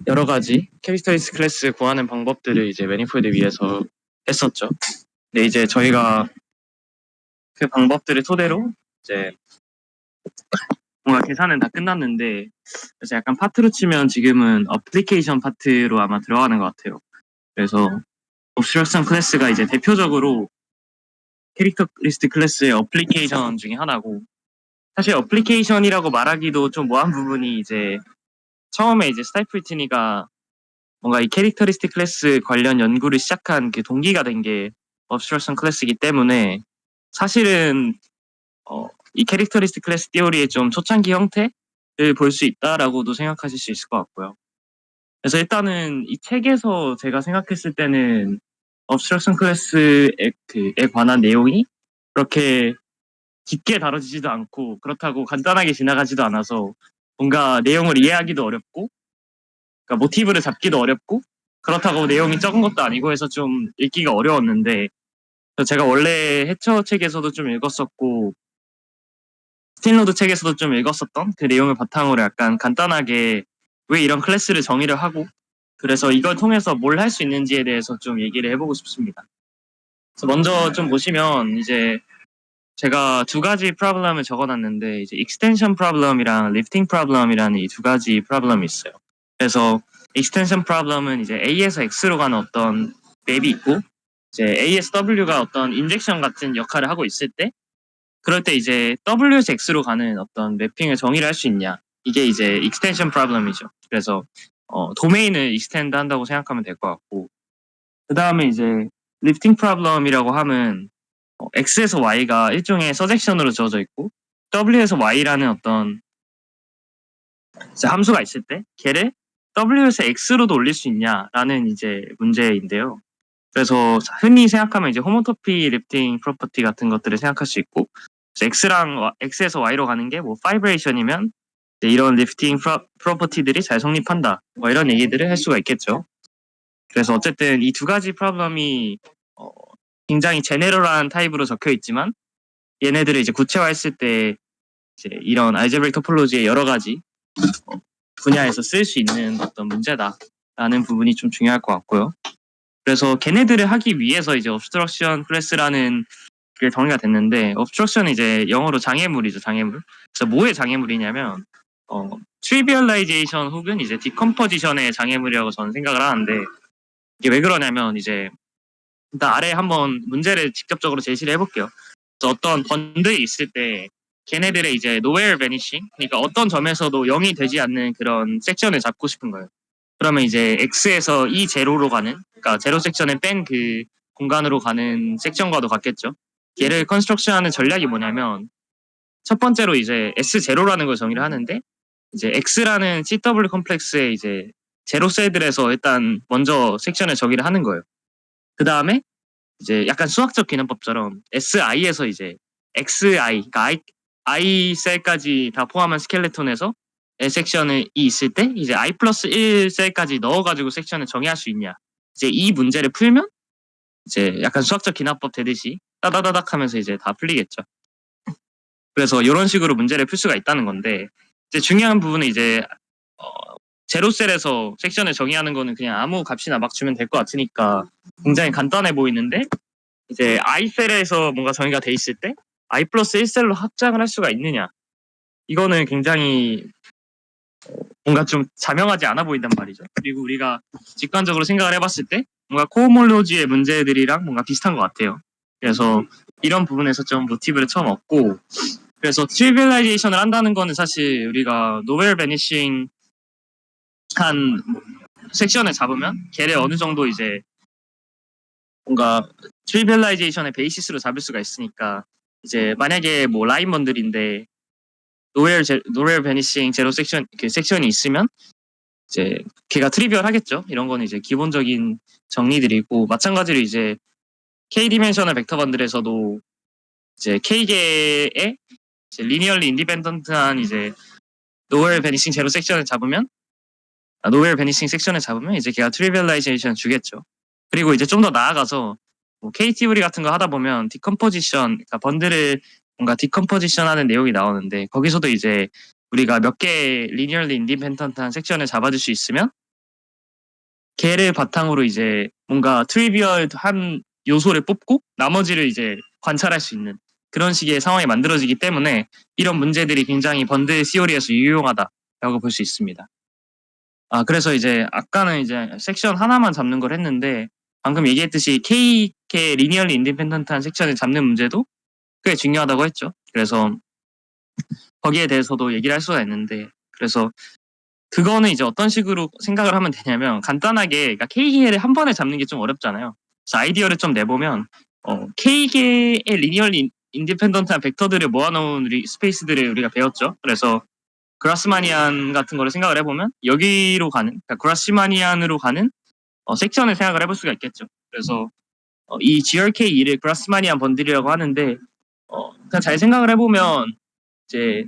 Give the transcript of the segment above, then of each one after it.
여러 가지 캐릭터리스틱 클래스 구하는 방법들을 이제 매니폴드 위에서 했었죠. 근데 이제 저희가 그 방법들을 토대로 이제 뭔가 계산은 다 끝났는데, 그래서 약간 파트로 치면 지금은 어플리케이션 파트로 아마 들어가는 것 같아요. 그래서 옵스트럭션 클래스가 이제 대표적으로 캐릭터리스틱 클래스의 어플리케이션 중에 하나고, 사실 어플리케이션이라고 말하기도 좀 뭐한 부분이 이제 처음에 이제 스타이프리티니가 뭔가 이 캐릭터리스틱 클래스 관련 연구를 시작한 그 동기가 된 게 업스트럭션 클래스이기 때문에, 사실은 이 캐릭터리스틱 클래스 티오리의 좀 초창기 형태를 볼 수 있다라고도 생각하실 수 있을 것 같고요. 그래서 일단은 이 책에서 제가 생각했을 때는 업스트럭션 클래스에 관한 내용이 그렇게 깊게 다뤄지지도 않고, 그렇다고 간단하게 지나가지도 않아서 뭔가 내용을 이해하기도 어렵고, 그러니까 모티브를 잡기도 어렵고, 그렇다고 내용이 적은 것도 아니고 해서 좀 읽기가 어려웠는데, 제가 원래 해처 책에서도 좀 읽었었고 스틴로드 책에서도 좀 읽었었던 그 내용을 바탕으로 약간 간단하게 왜 이런 클래스를 정의를 하고, 그래서 이걸 통해서 뭘 할 수 있는지에 대해서 좀 얘기를 해보고 싶습니다. 그래서 먼저 좀 보시면 이제 제가 두 가지 프로블럼을 적어놨는데, 이제 익스텐션 프로블럼이랑 리프팅 프로블럼이라는 이 두 가지 프로블럼이 있어요. 그래서 익스텐션 프로블럼은 이제 A에서 X로 가는 어떤 맵이 있고, 이제 A에서 W가 어떤 인젝션 같은 역할을 하고 있을 때, 그럴 때 이제 W에서 X로 가는 어떤 매핑을 정의를 할 수 있냐, 이게 이제 익스텐션 프로블럼이죠. 그래서 도메인을 익스텐드 한다고 생각하면 될 것 같고, 그 다음에 이제 리프팅 프로블럼이라고 하면 X에서 Y가 일종의 서젝션으로 주어져 있고 W에서 Y라는 어떤 함수가 있을 때 걔를 W에서 X로도 올릴 수 있냐라는 이제 문제인데요. 그래서 흔히 생각하면 이제 호모토피 리프팅 프로퍼티 같은 것들을 생각할 수 있고, X에서 Y로 가는 게 뭐 파이브레이션이면 이런 리프팅 프로퍼티들이 잘 성립한다, 뭐 이런 얘기들을 할 수가 있겠죠. 그래서 어쨌든 이 두 가지 프로블럼이 굉장히 제네럴한 타입으로 적혀 있지만, 얘네들을 이제 구체화했을 때 이제 이런 알제브릭 토폴로지의 여러 가지 분야에서 쓸 수 있는 어떤 문제다라는 부분이 좀 중요할 것 같고요. 그래서 걔네들을 하기 위해서 이제 obstruction 클래스라는 게 정의가 됐는데, obstruction은 이제 영어로 장애물이죠, 장애물. 그래서 뭐의 장애물이냐면 trivialization 혹은 이제 decomposition의 장애물이라고 저는 생각을 하는데, 이게 왜 그러냐면 이제 일단 아래 한번 문제를 직접적으로 제시를 해볼게요. 그래서 어떤 번들이 있을 때 걔네들의 이제 nowhere vanishing, 그러니까 어떤 점에서도 0이 되지 않는 그런 섹션을 잡고 싶은 거예요. 그러면 이제 X에서 E 제로로 가는, 그러니까 제로 섹션을 뺀 그 공간으로 가는 섹션과도 같겠죠. 얘를 컨스트럭션하는 전략이 뭐냐면, 첫 번째로 이제 S 제로라는 걸 정의를 하는데, 이제 X라는 CW 컴플렉스의 이제 제로 셀들에서 일단 먼저 섹션을 정의를 하는 거예요. 그 다음에 이제 약간 수학적 개념법처럼 SI에서 이제 XI, 그러니까 I 셀까지 다 포함한 스켈레톤에서 섹션이 있을 때 이제 I 플러스 1 셀까지 넣어가지고 섹션을 정의할 수 있냐, 이제 이 문제를 풀면 이제 약간 수학적 기납법 되듯이 따다다닥 하면서 이제 다 풀리겠죠. 그래서 이런 식으로 문제를 풀 수가 있다는 건데, 이제 중요한 부분은 이제 제로셀에서 섹션을 정의하는 거는 그냥 아무 값이나 막 주면 될 것 같으니까 굉장히 간단해 보이는데, 이제 i셀에서 뭔가 정의가 돼 있을 때 i 플러스 1셀로 확장을 할 수가 있느냐, 이거는 굉장히 뭔가 좀 자명하지 않아 보인단 말이죠. 그리고 우리가 직관적으로 생각을 해봤을 때 뭔가 코호몰로지의 문제들이랑 뭔가 비슷한 것 같아요. 그래서 이런 부분에서 좀 모티브를 처음 얻고, 그래서 트리비얼라이제이션을 한다는 거는 사실 우리가 노벨 베니싱 한 섹션을 잡으면 걔를 어느 정도 이제 뭔가 트리비얼라이제이션의 베이시스로 잡을 수가 있으니까, 이제 만약에 뭐 라인 번들인데 노웰 베니싱 제로 섹션 그 섹션이 있으면 이제 걔가 트리비얼 하겠죠. 이런 거는 이제 기본적인 정리들이고, 마찬가지로 이제 K 디멘셔널 벡터 번들에서도 이제 K개의 이제 리니얼리 인디펜던트한 이제 노웰 베니싱 제로 섹션을 잡으면 노웰 베니싱 섹션을 잡으면 이제 걔가 트리비얼라이제이션 주겠죠. 그리고 이제 좀 더 나아가서 뭐 K-티오리 같은 거 하다 보면 디컴포지션, 그러니까 번들을 뭔가 디컴포지션 하는 내용이 나오는데, 거기서도 이제 우리가 몇 개 리니얼리 인디펜던트한 섹션을 잡아줄 수 있으면 걔를 바탕으로 이제 뭔가 트리비얼한 요소를 뽑고 나머지를 이제 관찰할 수 있는 그런 식의 상황이 만들어지기 때문에 이런 문제들이 굉장히 번드 시오리에서 유용하다라고 볼 수 있습니다. 그래서 이제 아까는 이제 섹션 하나만 잡는 걸 했는데 방금 얘기했듯이 K의 리니얼리 인디펜던트한 섹션을 잡는 문제도 꽤 중요하다고 했죠. 그래서 거기에 대해서도 얘기를 할 수가 있는데 그래서 그거는 이제 어떤 식으로 생각을 하면 되냐면 간단하게 그러니까 K개를 한 번에 잡는 게 좀 어렵잖아요. 그래서 아이디어를 좀 내보면 K개의 리니얼리 인디펜던트한 벡터들을 모아놓은 스페이스들을 우리가 배웠죠. 그래서 그라스마니안 같은 거를 생각을 해보면 여기로 가는 그러니까 그라스마니안으로 가는 섹션을 생각을 해볼 수가 있겠죠. 그래서 이 GRK2를 그라스마니안 번들이라고 하는데 그냥 잘 생각을 해보면 이제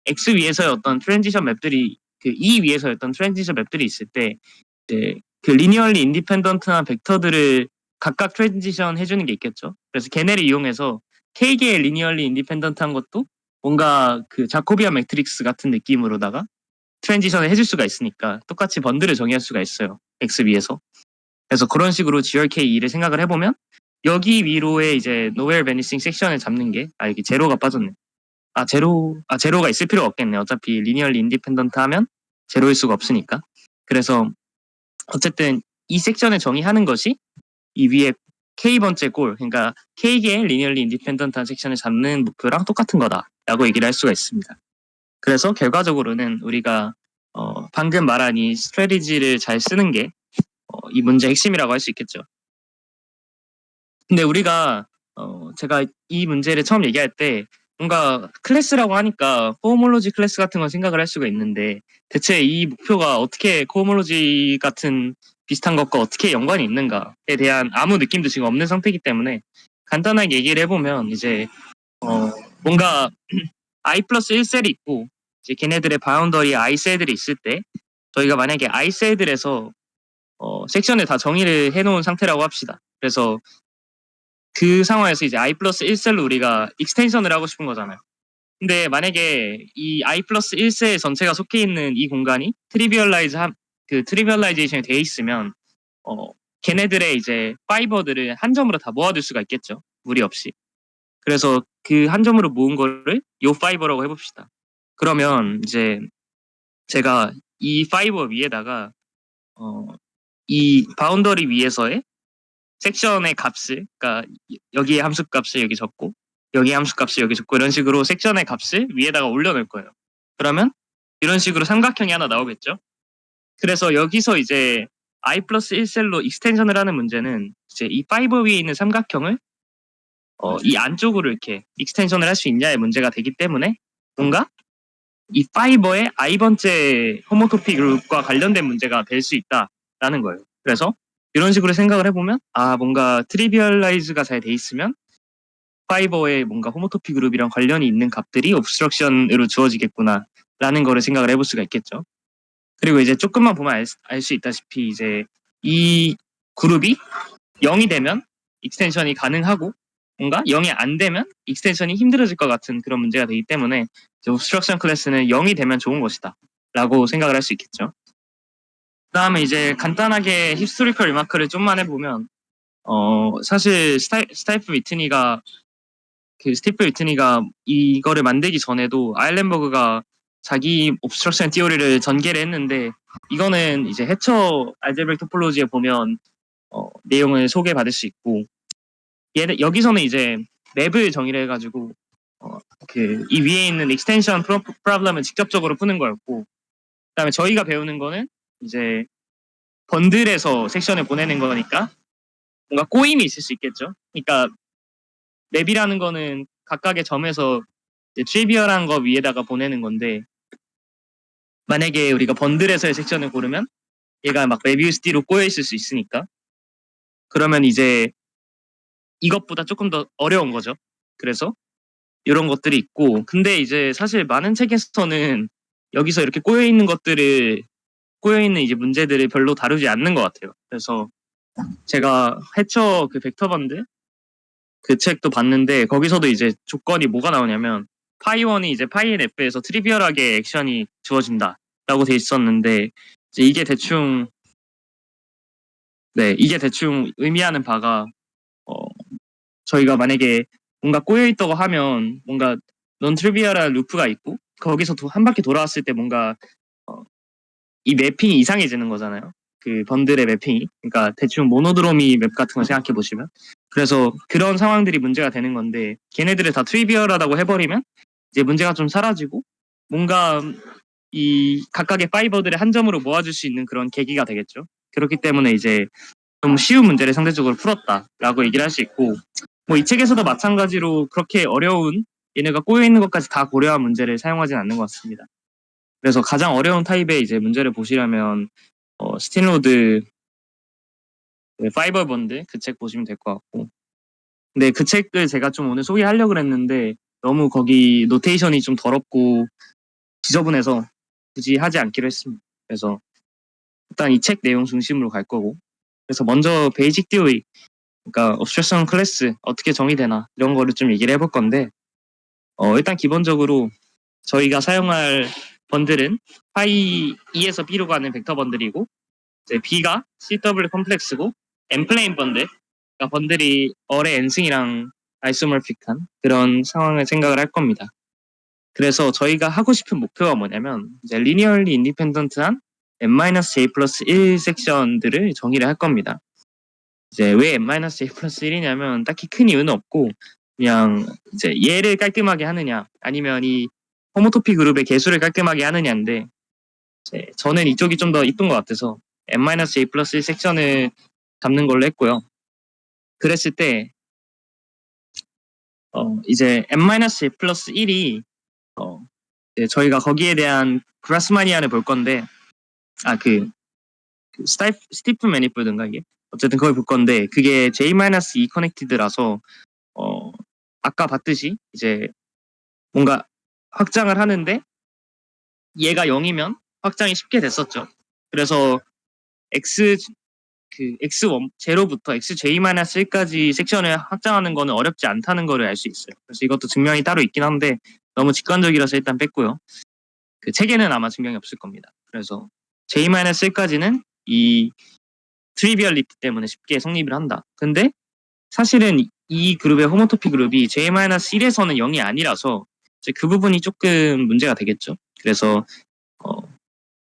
X 위에서의 어떤 트랜지션 맵들이 그 E 위에서의 어떤 트랜지션 맵들이 있을 때 이제 그 리니얼리 인디펜던트한 벡터들을 각각 트랜지션 해주는 게 있겠죠. 그래서 걔네를 이용해서 K개의 리니얼리 인디펜던트한 것도 뭔가 그 자코비안 매트릭스 같은 느낌으로다가 트랜지션을 해줄 수가 있으니까 똑같이 번들을 정의할 수가 있어요. X 위에서. 그래서 그런 식으로 GRK2를 생각을 해보면 여기 위로에 이제 노웰 베니싱 섹션을 잡는 게 이게 제로가 빠졌네. 제로가 있을 필요가 없겠네. 어차피 리니얼리 인디펜던트 하면 제로일 수가 없으니까. 그래서 어쨌든 이 섹션을 정의하는 것이 이 위에 K번째 골, 그러니까 K개의 리니얼리 인디펜던트한 섹션을 잡는 목표랑 똑같은 거다라고 얘기를 할 수가 있습니다. 그래서 결과적으로는 우리가 방금 말한 이 스트래티지를 잘 쓰는 게 이 문제의 핵심이라고 할 수 있겠죠. 근데 우리가 제가 이 문제를 처음 얘기할 때 뭔가 클래스라고 하니까 코호몰로지 클래스 같은 건 생각을 할 수가 있는데 대체 이 목표가 어떻게 코호몰로지 같은 비슷한 것과 어떻게 연관이 있는가에 대한 아무 느낌도 지금 없는 상태이기 때문에 간단하게 얘기를 해보면 이제 뭔가 i 플러스 1셀이 있고 이제 걔네들의 바운더리 i 셀들이 있을 때 저희가 만약에 i 셀들에서 섹션을 다 정의를 해놓은 상태라고 합시다. 그래서 그 상황에서 이제 i 플러스 1셀로 우리가 익스텐션을 하고 싶은 거잖아요. 근데 만약에 이 i 플러스 1셀 전체가 속해 있는 이 공간이 트리비얼라이제이션이 돼 있으면 걔네들의 이제 파이버들을 한 점으로 다 모아둘 수가 있겠죠. 무리 없이. 그래서 그 한 점으로 모은 거를 요 파이버라고 해봅시다. 그러면 이제 제가 이 파이버 위에다가 이 바운더리 위에서의 섹션의 값을, 그러니까 여기에 함수 값을 여기 적고 여기에 함수 값을 여기 적고 이런 식으로 섹션의 값을 위에다가 올려놓을 거예요. 그러면 이런 식으로 삼각형이 하나 나오겠죠. 그래서 여기서 이제 i 플러스 1셀로 익스텐션을 하는 문제는 이제 이 파이버 위에 있는 삼각형을 이 안쪽으로 이렇게 익스텐션을 할 수 있냐의 문제가 되기 때문에 뭔가 이 파이버의 i번째 호모토피 그룹과 관련된 문제가 될 수 있다라는 거예요. 그래서 이런 식으로 생각을 해보면 뭔가 트리비얼라이즈가 잘 돼 있으면 파이버의 뭔가 호모토피 그룹이랑 관련이 있는 값들이 옵스트럭션으로 주어지겠구나 라는 거를 생각을 해볼 수가 있겠죠. 그리고 이제 조금만 보면 알 수 있다시피 이제 이 그룹이 0이 되면 익스텐션이 가능하고 뭔가 0이 안 되면 익스텐션이 힘들어질 것 같은 그런 문제가 되기 때문에 옵스트럭션 클래스는 0이 되면 좋은 것이다 라고 생각을 할 수 있겠죠. 그 다음에 이제 간단하게 히스토리컬 리마크를 좀만 해보면 사실 스티플 위트니가 이거를 만들기 전에도 아일렌버그가 자기 옵스트럭션 티오리를 전개를 했는데 이거는 이제 해처 알제브릭 토폴로지에 보면 내용을 소개받을 수 있고 여기서는 이제 맵을 정의를 해가지고 이 위에 있는 익스텐션 프로블럼을 직접적으로 푸는 거였고 그다음에 저희가 배우는 거는 이제 번들에서 섹션을 보내는 거니까 뭔가 꼬임이 있을 수 있겠죠. 그러니까 맵이라는 거는 각각의 점에서 트리비얼한 거 위에다가 보내는 건데 만약에 우리가 번들에서의 섹션을 고르면 얘가 막 메비우스띠로 꼬여 있을 수 있으니까 그러면 이제 이것보다 조금 더 어려운 거죠. 그래서 이런 것들이 있고 근데 이제 사실 많은 책에서는 여기서 이렇게 꼬여 있는 이제 문제들을 별로 다루지 않는 것 같아요. 그래서 제가 해처 그 벡터 번드 그 책도 봤는데 거기서도 이제 조건이 뭐가 나오냐면 파이1이 이제 파이NF에서 트리비얼하게 액션이 주어진다라고 돼 있었는데 이제 이게 대충 의미하는 바가 저희가 만약에 뭔가 꼬여 있다고 하면 뭔가 non 트리비얼한 루프가 있고 거기서 한 바퀴 돌아왔을 때 뭔가 이 매핑이 이상해지는 거잖아요. 그 번들의 매핑이. 그러니까 대충 모노드로미 맵 같은 거 생각해 보시면. 그래서 그런 상황들이 문제가 되는 건데 걔네들을 다 트리비얼하다고 해버리면 이제 문제가 좀 사라지고 뭔가 이 각각의 파이버들의 한 점으로 모아줄 수 있는 그런 계기가 되겠죠. 그렇기 때문에 이제 좀 쉬운 문제를 상대적으로 풀었다라고 얘기를 할 수 있고 뭐 이 책에서도 마찬가지로 그렇게 어려운 얘네가 꼬여있는 것까지 다 고려한 문제를 사용하진 않는 것 같습니다. 그래서 가장 어려운 타입의 이제 문제를 보시려면 스틴로드 파이버 번드 그 책 보시면 될 것 같고 근데 그 책을 제가 좀 오늘 소개하려고 그랬는데 너무 거기 노테이션이 좀 더럽고 지저분해서 굳이 하지 않기로 했습니다. 그래서 일단 이 책 내용 중심으로 갈 거고 그래서 먼저 베이직 디오리 그러니까 obstruction 클래스 어떻게 정의되나 이런 거를 좀 얘기를 해볼 건데 일단 기본적으로 저희가 사용할 번들은 파이 2에서 B로 가는 벡터 번들이고 이제 B가 CW 컴플렉스고 M 플레인 번들 그러니까 번들이 어의 n승이랑 아이소모픽한 그런 상황을 생각을 할 겁니다. 그래서 저희가 하고 싶은 목표가 뭐냐면 이제 리니얼리 인디펜던트한 n-j 플러스 1 섹션들을 정의를 할 겁니다. 이제 왜 n-j 플러스 1이냐면 딱히 큰 이유는 없고 그냥 이제 얘를 깔끔하게 하느냐 아니면 이 호모토피 그룹의 개수를 깔끔하게 하느냐인데 저는 이쪽이 좀 더 이쁜 것 같아서 n-j 플러스 1 섹션을 잡는 걸로 했고요. 그랬을 때 이제 n-j 플러스 1이 저희가 거기에 대한 그라스마니안을 볼 건데 스티프 매니폴드인가 이게 어쨌든 그걸 볼 건데 그게 J-2 커넥티드라서 아까 봤듯이 이제 뭔가 확장을 하는데 얘가 0이면 확장이 쉽게 됐었죠. 그래서 X1 제로부터 XJ-1까지 섹션을 확장하는 거는 어렵지 않다는 거를 알 수 있어요. 그래서 이것도 증명이 따로 있긴 한데 너무 직관적이라서 일단 뺐고요. 그 책에는 아마 증명이 없을 겁니다. 그래서 J-1까지는 이 트리비얼 리프 때문에 쉽게 성립을 한다. 근데 사실은 이 그룹의 호모토피 그룹이 J-1에서는 0이 아니라서 이제 그 부분이 조금 문제가 되겠죠. 그래서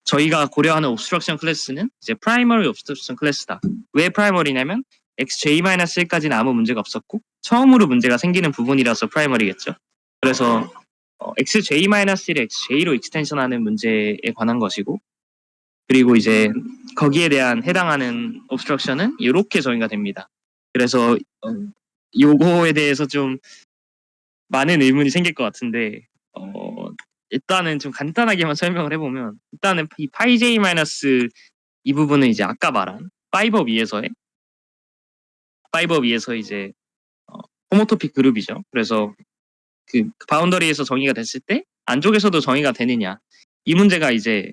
저희가 고려하는 옵스트럭션 클래스는 이제 프라이머리 옵스트럭션 클래스다. 왜 프라이머리냐면 XJ-1까지는 아무 문제가 없었고 처음으로 문제가 생기는 부분이라서 프라이머리겠죠. 그래서 XJ-1을 XJ로 익스텐션하는 문제에 관한 것이고 그리고 이제 거기에 대한 해당하는 옵스트럭션은 이렇게 정의가 됩니다. 그래서 요거에 대해서 좀 많은 의문이 생길 것 같은데 일단은 좀 간단하게만 설명을 해보면 일단은 이 파이 J 마이너스 이 부분은 이제 아까 말한 파이버 위에서 이제 호모토픽 그룹이죠. 그래서 그 바운더리에서 정의가 됐을 때 안쪽에서도 정의가 되느냐 이 문제가 이제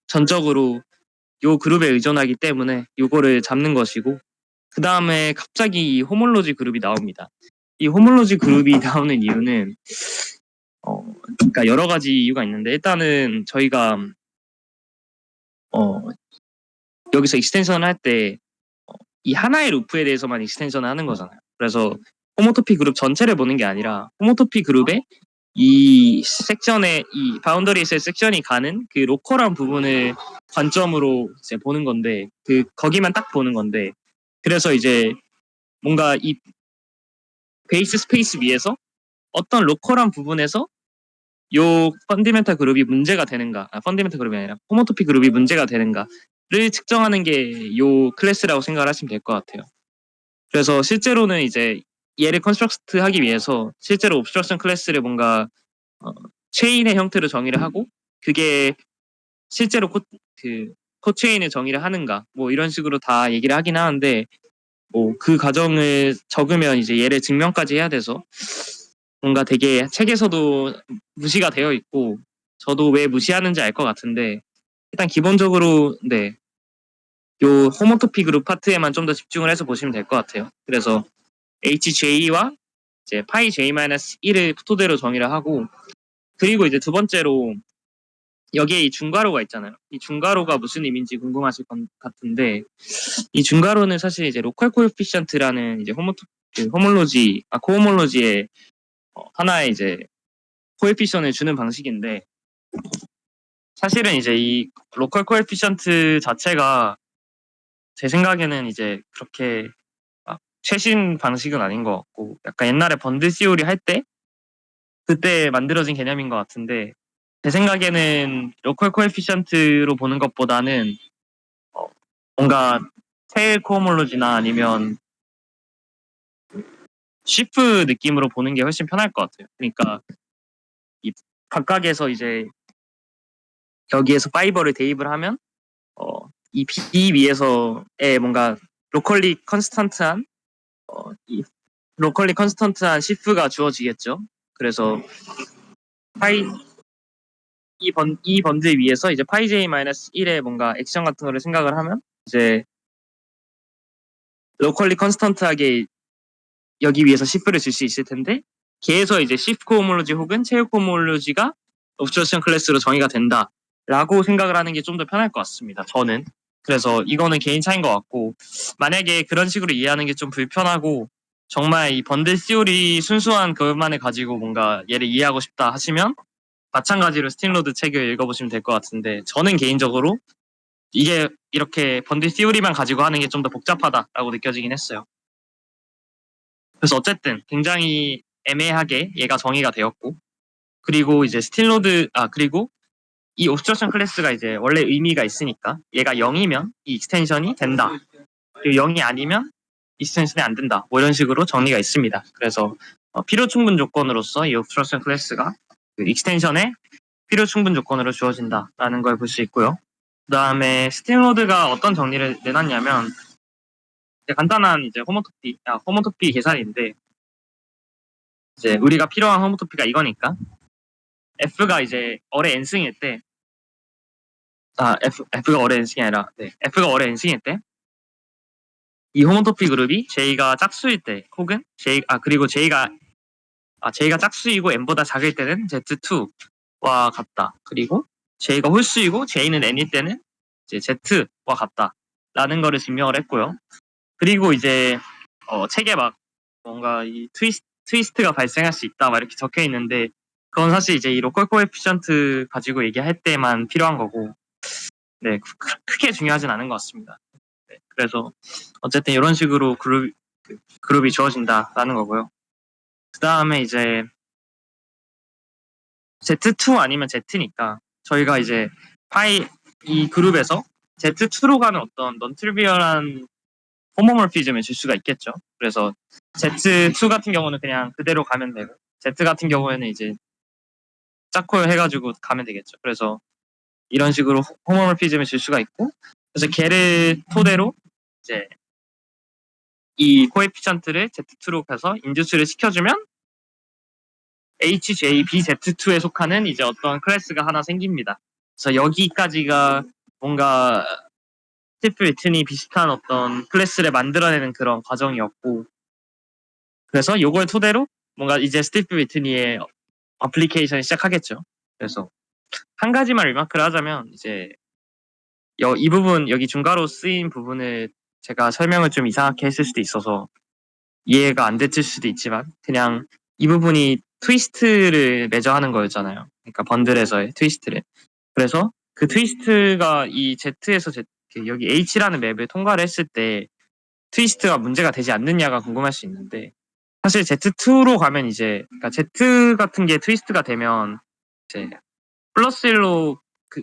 전적으로 요 그룹에 의존하기 때문에 요거를 잡는 것이고 그 다음에 갑자기 이 호몰로지 그룹이 나옵니다. 이 호몰로지 그룹이 나오는 이유는 그러니까 여러 가지 이유가 있는데 일단은 저희가 여기서 익스텐션을 할 때 이 하나의 루프에 대해서만 익스텐션을 하는 거잖아요. 그래서 호모토피 그룹 전체를 보는 게 아니라 호모토피 그룹의 이 섹션의 이 바운더리에서의 섹션이 가는 그 로컬한 부분을 관점으로 이제 보는 건데 거기만 딱 보는 건데 그래서 이제 뭔가 이 베이스 스페이스 위에서 어떤 로컬한 부분에서 요 펀디멘탈 그룹이 문제가 되는가 펀디멘탈 그룹이 아니라 호모토피 그룹이 문제가 되는가를 측정하는 게 요 클래스라고 생각을 하시면 될 것 같아요. 그래서 실제로는 이제 얘를 컨스트럭트 하기 위해서 실제로 옵스트럭션 클래스를 뭔가 체인의 형태로 정의를 하고 그게 실제로 코체인을 정의를 하는가 뭐 이런 식으로 다 얘기를 하긴 하는데 뭐 그 과정을 적으면 이제 얘를 증명까지 해야 돼서 뭔가 되게 책에서도 무시가 되어 있고 저도 왜 무시하는지 알 것 같은데 일단 기본적으로 요 호모토피 그룹 파트에만 좀 더 집중을 해서 보시면 될 것 같아요. 그래서 HJ와 이제 파이 j-1을 토대로 정의를 하고, 그리고 이제 두 번째로 여기에 이 중괄호가 있잖아요. 이 중괄호가 무슨 의미인지 궁금하실 것 같은데, 이 중괄호는 사실 이제 로컬 코에피션트라는 이제 코호몰로지의 하나의 이제 코에피션을 주는 방식인데, 사실은 이제 이 로컬 코에피션트 자체가 제 생각에는 이제 그렇게 최신 방식은 아닌 것 같고, 약간 옛날에 번들 시오리 할 때 그때 만들어진 개념인 것 같은데, 제 생각에는 로컬 코에피션트로 보는 것보다는 뭔가 테일 코호몰로지나 아니면 쉬프 느낌으로 보는 게 훨씬 편할 것 같아요. 그러니까 이 각각에서 이제 여기에서 파이버를 대입을 하면 이 B 위에서의 뭔가 로컬리 컨스턴트한 쉬프가 주어지겠죠. 그래서 파이 이 번들 위에서 이제 파이 j-1의 뭔가 액션 같은 거를 생각을 하면 이제 로컬리 컨스턴트하게 여기 위에서 쉬프를 줄 수 있을 텐데, 걔에서 이제 쉬프 코호몰로지 혹은 체육 코호몰로지가 옵스트럭션 클래스로 정의가 된다라고 생각을 하는 게 좀 더 편할 것 같습니다. 저는. 그래서 이거는 개인 차이인 것 같고, 만약에 그런 식으로 이해하는 게 좀 불편하고 정말 이 번들 시오리 순수한 그것만을 가지고 뭔가 얘를 이해하고 싶다 하시면 마찬가지로 스팀로드 책을 읽어보시면 될 것 같은데, 저는 개인적으로 이게 이렇게 번들 시오리만 가지고 하는 게 좀 더 복잡하다라고 느껴지긴 했어요. 그래서 어쨌든 굉장히 애매하게 얘가 정의가 되었고, 그리고 이제 그리고 이 옵스트럭션 클래스가 이제 원래 의미가 있으니까 얘가 0이면 이 익스텐션이 된다. 그리고 0이 아니면 익스텐션이 안 된다. 뭐 이런 식으로 정리가 있습니다. 그래서 필요 충분 조건으로서 이 옵스트럭션 클래스가 그 익스텐션의 필요 충분 조건으로 주어진다라는 걸 볼 수 있고요. 그 다음에 스팀로드가 어떤 정리를 내놨냐면, 간단한 이제 호모토피 계산인데, 이제 우리가 필요한 호모토피가 이거니까 F가 이제 어레 n승일 때, F가 어레 n승이 아니라, F가 어레 n승일 때, 이 호모토피 그룹이 J가 짝수일 때, 혹은 그리고 J가 짝수이고 n보다 작을 때는 Z2와 같다. 그리고 J가 홀수이고 J는 n일 때는 이제 Z와 같다라는 거를 증명을 했고요. 그리고 이제 책에 막 뭔가 이 트위스트가 발생할 수 있다 막 이렇게 적혀 있는데, 그건 사실 이제 이 로컬 코에피션트 가지고 얘기할 때만 필요한 거고, 네, 크게 중요하진 않은 것 같습니다. 네, 그래서 어쨌든 이런 식으로 그룹이 주어진다라는 거고요. 그 다음에 이제 Z2 아니면 Z니까 저희가 이제 이 그룹에서 Z2로 가는 어떤 넌트리비얼한 호모몰피즘을 줄 수가 있겠죠. 그래서 Z2 같은 경우는 그냥 그대로 가면 되고, Z 같은 경우에는 이제 짝콜 해가지고 가면 되겠죠. 그래서 이런 식으로 호모몰피즘을 줄 수가 있고, 그래서 걔를 토대로 이제 이 코에피션트를 Z2로 가서 인듀스를 시켜주면 HJBZ2에 속하는 이제 어떤 클래스가 하나 생깁니다. 그래서 여기까지가 뭔가 스티프 위튼이 비슷한 어떤 클래스를 만들어내는 그런 과정이었고, 그래서 이걸 토대로 뭔가 이제 스티프 위트니의 어플리케이션이 시작하겠죠. 그래서 한 가지만 리마크를 하자면, 이제 이 부분 여기 중괄호 쓰인 부분을 제가 설명을 좀 이상하게 했을 수도 있어서 이해가 안 됐을 수도 있지만, 그냥 이 부분이 트위스트를 매저하는 거였잖아요. 그러니까 번들에서의 트위스트를. 그래서 그 트위스트가 이 Z에서 여기 H라는 맵을 통과를 했을 때 트위스트가 문제가 되지 않느냐가 궁금할 수 있는데, 사실 Z2로 가면 이제, 그러니까 Z 같은 게 트위스트가 되면 이제 플러스 1로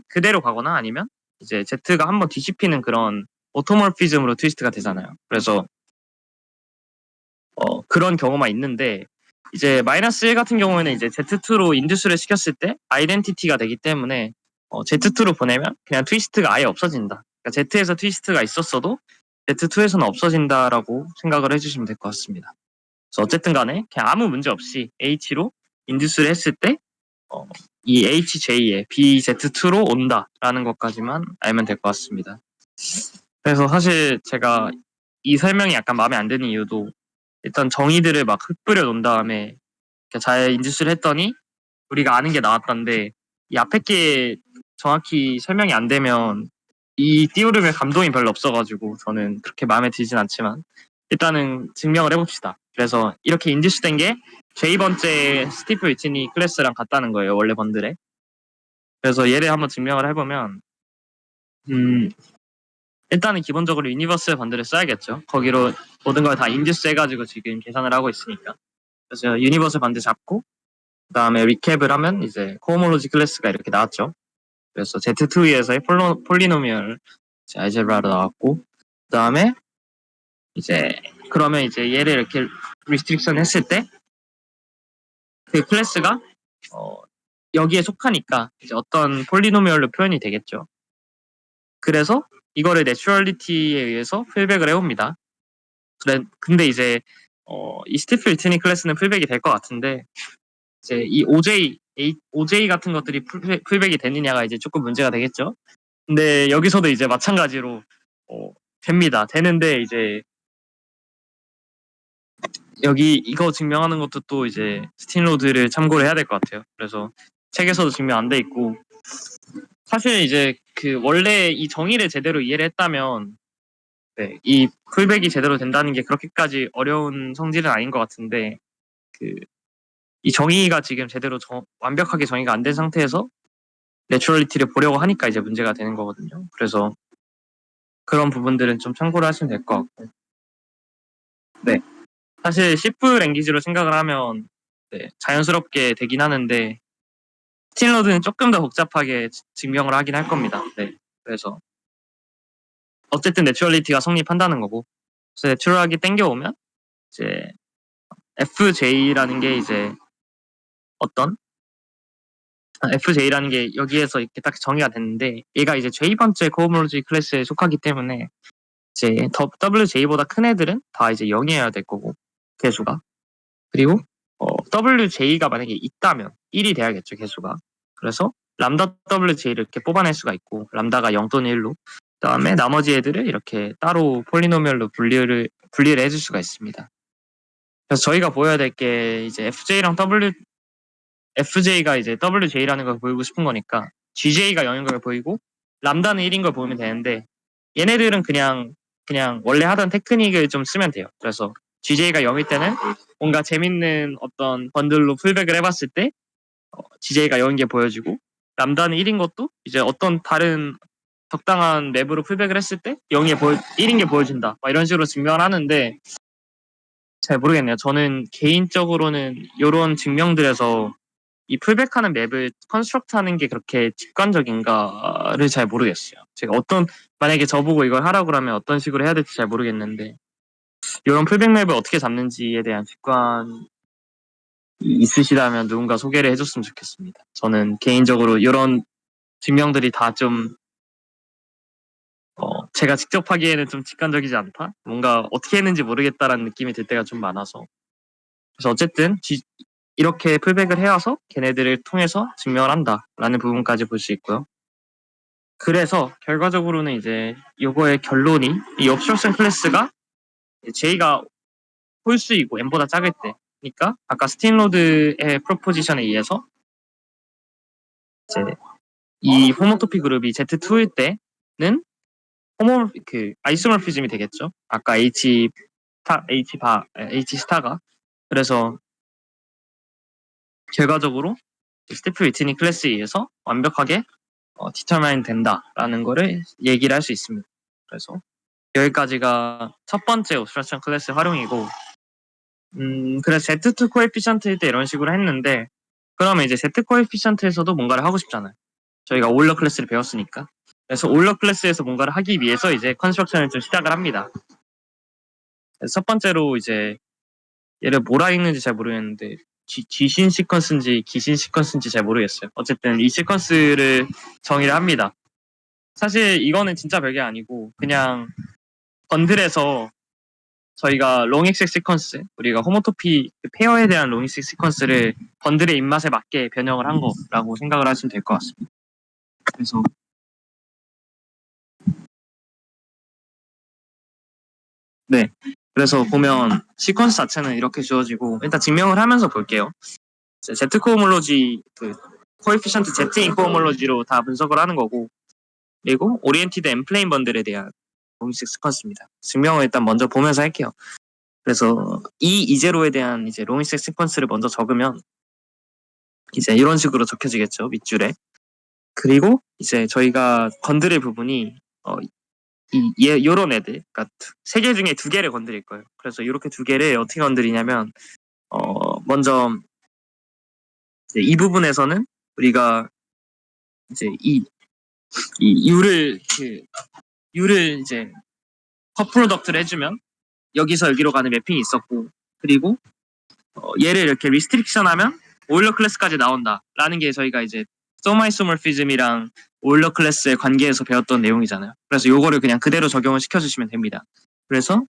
그대로 가거나 아니면 이제 Z가 한번 뒤집히는 그런 오토몰피즘으로 트위스트가 되잖아요. 그래서 그런 경우만 있는데, 이제 마이너스 1 같은 경우에는 이제 Z2로 인듀스를 시켰을 때 아이덴티티가 되기 때문에 Z2로 보내면 그냥 트위스트가 아예 없어진다. 그러니까 Z에서 트위스트가 있었어도 Z2에서는 없어진다라고 생각을 해주시면 될 것 같습니다. 그래서 어쨌든 간에 그냥 아무 문제 없이 H로 인듀스를 했을 때 이 HJ에 BZ2로 온다라는 것까지만 알면 될 것 같습니다. 그래서 사실 제가 이 설명이 약간 마음에 안 드는 이유도 일단 정의들을 막 흩뿌려 놓은 다음에 잘 인지수를 했더니 우리가 아는 게 나왔던데 이 앞에 게 정확히 설명이 안 되면 이 띠오름의 감동이 별로 없어가지고 저는 그렇게 마음에 들진 않지만 일단은 증명을 해봅시다. 그래서 이렇게 인지수된 게 J번째 스티프 위티니 클래스랑 같다는 거예요. 원래 번들에. 그래서 얘를 한번 증명을 해보면 일단은 기본적으로 유니버스 번들을 써야겠죠. 거기로 모든 걸 다 인지수 해가지고 지금 계산을 하고 있으니까. 그래서 유니버스 번들 잡고 그 다음에 리캡을 하면 이제 코호몰로지 클래스가 이렇게 나왔죠. 그래서 Z2E에서의 폴리노미얼 알제브라로 나왔고 그 다음에 이제 그러면 이제 얘를 이렇게 리스트릭션 했을 때 그 클래스가 여기에 속하니까 이제 어떤 폴리노미얼로 표현이 되겠죠. 그래서 이거를 내추럴리티에 의해서 풀백을 해옵니다. 근데 이제 이 스티프 리트니 클래스는 풀백이 될 것 같은데 이제 이 OJ 같은 것들이 풀백이 되느냐가 이제 조금 문제가 되겠죠. 근데 여기서도 이제 마찬가지로 됩니다. 되는데 이제 여기 이거 증명하는 것도 또 이제 스팀로드를 참고를 해야 될 것 같아요. 그래서 책에서도 증명 안 돼 있고 사실 이제 그 원래 이 정의를 제대로 이해를 했다면 네, 이 풀백이 제대로 된다는 게 그렇게까지 어려운 성질은 아닌 것 같은데 그 이 정의가 지금 제대로 완벽하게 정의가 안 된 상태에서 내추럴리티를 보려고 하니까 이제 문제가 되는 거거든요. 그래서 그런 부분들은 좀 참고를 하시면 될 것 같고 네. 사실 C 랭귀지로 생각을 하면 네, 자연스럽게 되긴 하는데 스틸러드는 조금 더 복잡하게 증명을 하긴 할 겁니다. 네. 그래서 어쨌든 내추럴리티가 성립한다는 거고 그래서 내추럴하게 땡겨오면 이제 FJ라는 게 이제 어떤 FJ라는 게 여기에서 이렇게 딱 정의가 됐는데 얘가 이제 J번째 코호몰로지 클래스에 속하기 때문에 이제 WJ보다 큰 애들은 다 이제 0이어야 될 거고 개수가 그리고 WJ가 만약에 있다면 1이 돼야겠죠 개수가 그래서 람다 WJ를 이렇게 뽑아낼 수가 있고 람다가 0 또는 1로 그 다음에 나머지 애들을 이렇게 따로 폴리노미얼로 분리를 해줄 수가 있습니다. 그래서 저희가 보여야 될 게 이제 FJ랑 FJ가 이제 WJ라는 걸 보이고 싶은 거니까 GJ가 0인 걸 보이고 람다는 1인 걸 보면 되는데 얘네들은 그냥 원래 하던 테크닉을 좀 쓰면 돼요. 그래서 GJ가 0일 때는 뭔가 재밌는 어떤 번들로 풀백을 해봤을 때 GJ가 0인 게 보여지고 람다는 1인 것도 이제 어떤 다른 적당한 맵으로 풀백을 했을 때 1인 게 보여진다. 이런 식으로 증명을 하는데 잘 모르겠네요. 저는 개인적으로는 이런 증명들에서 이 풀백하는 맵을 컨스트럭트하는 게 그렇게 직관적인가를 잘 모르겠어요. 제가 만약에 저보고 이걸 하라고 하면 어떤 식으로 해야 될지 잘 모르겠는데 이런 풀백 맵을 어떻게 잡는지에 대한 직관이 있으시다면 누군가 소개를 해줬으면 좋겠습니다. 저는 개인적으로 이런 증명들이 다 좀 제가 직접 하기에는 좀 직관적이지 않다? 뭔가 어떻게 했는지 모르겠다라는 느낌이 들 때가 좀 많아서 그래서 어쨌든 이렇게 풀백을 해와서 걔네들을 통해서 증명을 한다라는 부분까지 볼 수 있고요. 그래서 결과적으로는 이제 요거의 결론이 이 옵스트럭션 클래스가 J가 홀수이고 M보다 작을 때 그러니까 아까 스틴로드의 프로포지션에 의해서 이제 이 호모토피 그룹이 Z2일 때는 아이소모피즘이 되겠죠. 아까 H 스타가 그래서 결과적으로 스티프 위트니 클래스에 의해서 완벽하게 디터마인 된다라는 거를 얘기를 할 수 있습니다. 그래서 여기까지가 첫 번째 옵스트럭션 클래스 활용이고 그래서 Z2 코에피션트일 때 이런 식으로 했는데 그러면 이제 Z 코에피션트에서도 뭔가를 하고 싶잖아요. 저희가 올러 클래스를 배웠으니까. 그래서 올러 클래스에서 뭔가를 하기 위해서 이제 컨스트럭션을 좀 시작을 합니다. 그래서 첫 번째로 이제 얘를 뭐라 읽는지 잘 모르겠는데 귀신 시퀀스인지 기신 시퀀스인지 잘 모르겠어요. 어쨌든 이 시퀀스를 정의를 합니다. 사실 이거는 진짜 별게 아니고 그냥 번들에서 저희가 롱익색 시퀀스 우리가 호모토피 페어에 대한 롱익색 시퀀스를 번들의 입맛에 맞게 변형을 한 거라고 생각을 하시면 될 것 같습니다. 그래서 네 그래서 보면 시퀀스 자체는 이렇게 주어지고 일단 증명을 하면서 볼게요. Z 코호몰로지 그 코에피션트 Z 인코호몰로지로 다 분석을 하는 거고 그리고 오리엔티드 앤 플레인 번들에 대한 로잉식 시퀀스입니다. 증명을 일단 먼저 보면서 할게요. 그래서 이 이제로에 대한 이제 로잉식 시퀀스를 먼저 적으면 이제 이런 식으로 적혀지겠죠 밑줄에. 그리고 이제 저희가 건드릴 부분이 요런 애들, 그러니까 세 개 중에 두 개를 건드릴 거예요. 그래서 이렇게 두 개를 어떻게 건드리냐면 먼저 이제 이 부분에서는 우리가 이제 이 U를 이제 컷 프로덕트를 해주면 여기서 여기로 가는 매핑이 있었고 그리고 얘를 이렇게 리스트릭션 하면 오일러 클래스까지 나온다라는 게 저희가 이제 소마이소모피즘이랑 오일러 클래스의 관계에서 배웠던 내용이잖아요. 그래서 요거를 그냥 그대로 적용을 시켜주시면 됩니다. 그래서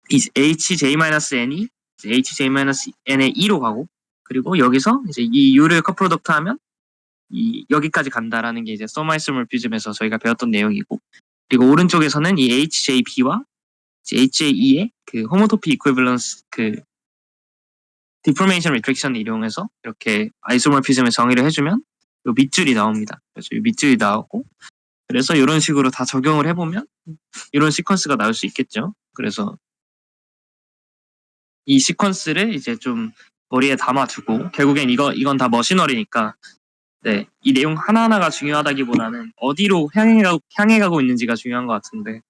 이 HJ-N이 HJ-N의 2로 가고 그리고 여기서 이제 이 U를 컷 프로덕트 하면 여기까지 간다라는 게 이제 소마이소모피즘에서 저희가 배웠던 내용이고 그리고 오른쪽에서는 이 HJB와 HJ2의 그 호모토피 이퀄밸런스 그 디포메이션 리트렉션을 이용해서 이렇게 아이소모피즘을 정의를 해주면 이 밑줄이 나옵니다. 그래서 이 밑줄이 나오고 그래서 이런 식으로 다 적용을 해보면 이런 시퀀스가 나올 수 있겠죠. 그래서 이 시퀀스를 이제 좀 머리에 담아두고 결국엔 이건 다 머신너리니까 네, 이 내용 하나하나가 중요하다기보다는 어디로 향해 가고 있는지가 중요한 것 같은데